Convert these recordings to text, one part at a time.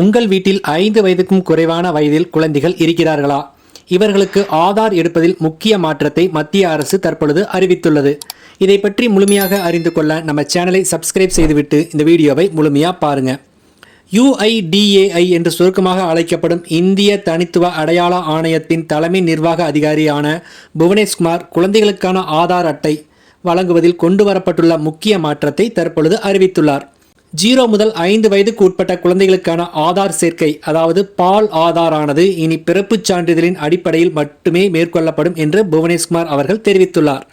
உங்கள் வீட்டில் 5 வயதுக்கும் குறைவான வயதில் குழந்தைகள் இருக்கிறார்களா? இவர்களுக்கு ஆதார் எடுப்பதில் முக்கிய மாற்றத்தை மத்திய அரசு தற்பொழுது அறிவித்துள்ளது. இதை பற்றி முழுமையாக அறிந்து கொள்ள நம்ம சேனலை சப்ஸ்கிரைப் செய்துவிட்டு இந்த வீடியோவை முழுமையாக பாருங்க. UIDAI என்று சுருக்கமாக அழைக்கப்படும் இந்திய தனித்துவ அடையாள ஆணையத்தின் தலைமை நிர்வாக அதிகாரியான புவனேஷ்குமார் குழந்தைகளுக்கான ஆதார் அட்டை வழங்குவதில் கொண்டு வரப்பட்டுள்ள முக்கிய மாற்றத்தை தற்பொழுது அறிவித்துள்ளார். 0 முதல் 5 வயதுக்கு உட்பட்ட குழந்தைகளுக்கான ஆதார் சேர்க்கை, அதாவது பால் ஆதார் ஆனது இனி பிறப்புச் சான்றிதழின் அடிப்படையில் மட்டுமே மேற்கொள்ளப்படும் என்று புவனேஷ்குமார் அவர்கள் தெரிவித்துள்ளார்.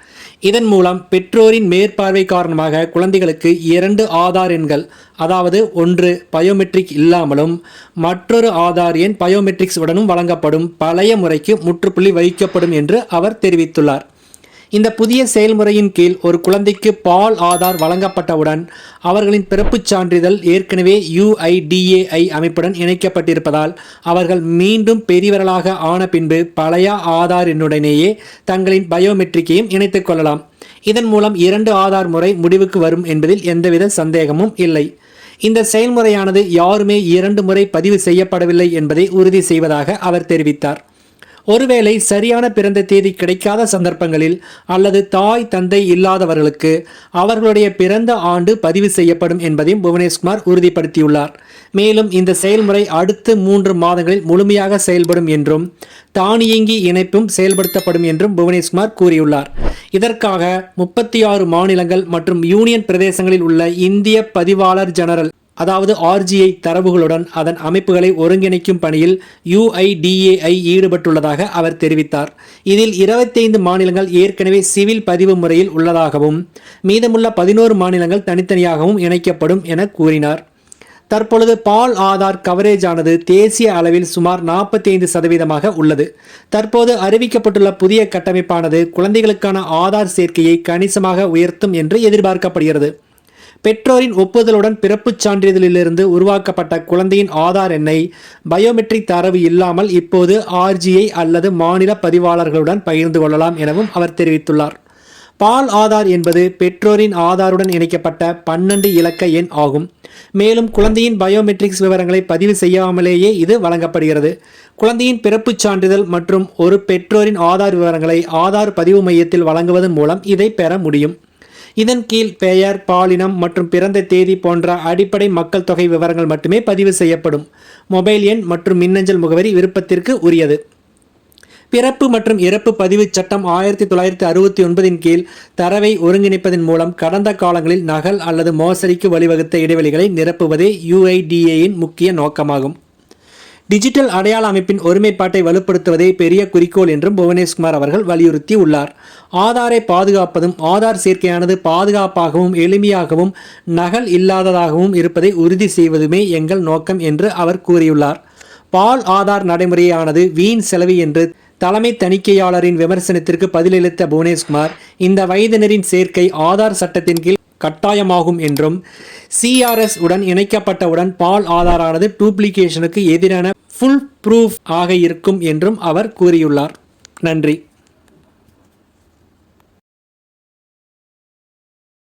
இதன் மூலம் பெற்றோரின் மேற்பார்வை காரணமாக குழந்தைகளுக்கு 2 ஆதார் எண்கள், அதாவது ஒன்று பயோமெட்ரிக் இல்லாமலும் மற்றொரு ஆதார் எண் பயோமெட்ரிக்ஸ் உடனும் வழங்கப்படும் பழைய முறைக்கு முற்றுப்புள்ளி வைக்கப்படும் என்று அவர் தெரிவித்துள்ளார். இந்த புதிய செயல்முறையின் கீழ் ஒரு குழந்தைக்கு பால் ஆதார் வழங்கப்பட்டவுடன் அவர்களின் பிறப்புச் சான்றிதழ் ஏற்கனவே UIDAI அமைப்புடன் இணைக்கப்பட்டிருப்பதால் அவர்கள் மீண்டும் பெரியவர்களாக ஆன பின்பு பழைய ஆதார் எண்ணுடனேயே தங்களின் பயோமெட்ரிக்கையும் இணைத்துக் கொள்ளலாம். இதன் மூலம் 2 ஆதார் முறை முடிவுக்கு வரும் என்பதில் எந்தவித சந்தேகமும் இல்லை. இந்த செயல்முறையானது யாருமே 2 முறை பதிவு செய்யப்படவில்லை என்பதை உறுதி செய்வதாக அவர் தெரிவித்தார். ஒருவேளை சரியான பிறந்த தேதி கிடைக்காத சந்தர்ப்பங்களில் அல்லது தாய் தந்தை இல்லாதவர்களுக்கு அவர்களுடைய பிறந்த ஆண்டு பதிவு செய்யப்படும் என்பதையும் புவனேஷ்குமார் உறுதிப்படுத்தியுள்ளார். மேலும் இந்த செயல்முறை அடுத்த 3 மாதங்களில் முழுமையாக செயல்படும் என்றும் தானியங்கி இணைப்பும் செயல்படுத்தப்படும் என்றும் புவனேஷ்குமார் கூறியுள்ளார். இதற்காக 36 மாநிலங்கள் மற்றும் யூனியன் பிரதேசங்களில் உள்ள இந்திய பதிவாளர் ஜெனரல், அதாவது RGI தரவுகளுடன் அதன் அமைப்புகளை ஒருங்கிணைக்கும் பணியில் UIDAI ஈடுபட்டுள்ளதாக அவர் தெரிவித்தார். இதில் 25 மாநிலங்கள் ஏற்கனவே சிவில் பதிவு முறையில் உள்ளதாகவும் மீதமுள்ள 11 மாநிலங்கள் தனித்தனியாகவும் இணைக்கப்படும் என கூறினார். தற்பொழுது பால் ஆதார் கவரேஜ் ஆனது தேசிய அளவில் சுமார் 45% உள்ளது. தற்போது அறிவிக்கப்பட்டுள்ள புதிய கட்டமைப்பானது குழந்தைகளுக்கான ஆதார் சேர்க்கையை கணிசமாக உயர்த்தும் என்று எதிர்பார்க்கப்படுகிறது. பெற்றோரின் ஒப்புதலுடன் பிறப்புச் சான்றிதழிலிருந்து உருவாக்கப்பட்ட குழந்தையின் ஆதார் எண்ணை பயோமெட்ரிக் தரவு இல்லாமல் இப்போது RGI அல்லது மாநில பதிவாளர்களுடன் பகிர்ந்து கொள்ளலாம் எனவும் அவர் தெரிவித்துள்ளார். பால் ஆதார் என்பது பெற்றோரின் ஆதாருடன் இணைக்கப்பட்ட 12 இலக்க எண் ஆகும். மேலும் குழந்தையின் பயோமெட்ரிக்ஸ் விவரங்களை பதிவு செய்யாமலேயே இது வழங்கப்படுகிறது. குழந்தையின் பிறப்புச் சான்றிதழ் மற்றும் ஒரு பெற்றோரின் ஆதார் விவரங்களை ஆதார் பதிவு மையத்தில் வழங்குவதன் மூலம் இதை பெற முடியும். இதன் கீழ் பெயர், பாலினம் மற்றும் பிறந்த தேதி போன்ற அடிப்படை மக்கள் தொகை விவரங்கள் மட்டுமே பதிவு செய்யப்படும். மொபைல் எண் மற்றும் மின்னஞ்சல் முகவரி விருப்பத்திற்கு உரியது. பிறப்பு மற்றும் இறப்பு பதிவு சட்டம் 1969 கீழ் தரவை ஒருங்கிணைப்பதன் மூலம் கடந்த காலங்களில் நகல் அல்லது மோசடிக்கு வழிவகுத்த இடைவெளிகளை நிரப்புவதே UIDAIயின் முக்கிய நோக்கமாகும். டிஜிட்டல் அடையாள அமைப்பின் ஒருமைப்பாட்டை வலுப்படுத்துவதே பெரிய குறிக்கோள் என்றும் புவனேஷ்குமார் அவர்கள் வலியுறுத்தி உள்ளார். ஆதாரை பாதுகாப்பதும் ஆதார் சேர்க்கையானது பாதுகாப்பாகவும் எளிமையாகவும் நகல் இல்லாததாகவும் இருப்பதை உறுதி செய்வதுமே எங்கள் நோக்கம் என்று அவர் கூறியுள்ளார். பால் ஆதார் நடைமுறையானது வீண் செலவு என்று தலைமை தணிக்கையாளரின் விமர்சனத்திற்கு பதிலளித்த புவனேஷ்குமார், இந்த வயதினரின் சேர்க்கை ஆதார் சட்டத்தின் கீழ் கட்டாயமாகும் என்றும் CRS உடன் இணைக்கப்பட்டவுடன் பால் ஆதாரானது டூப்ளிகேஷனுக்கு எதிரான ஃபுல் ப்ரூஃப் ஆக இருக்கும் என்றும் அவர் கூறியுள்ளார். நன்றி.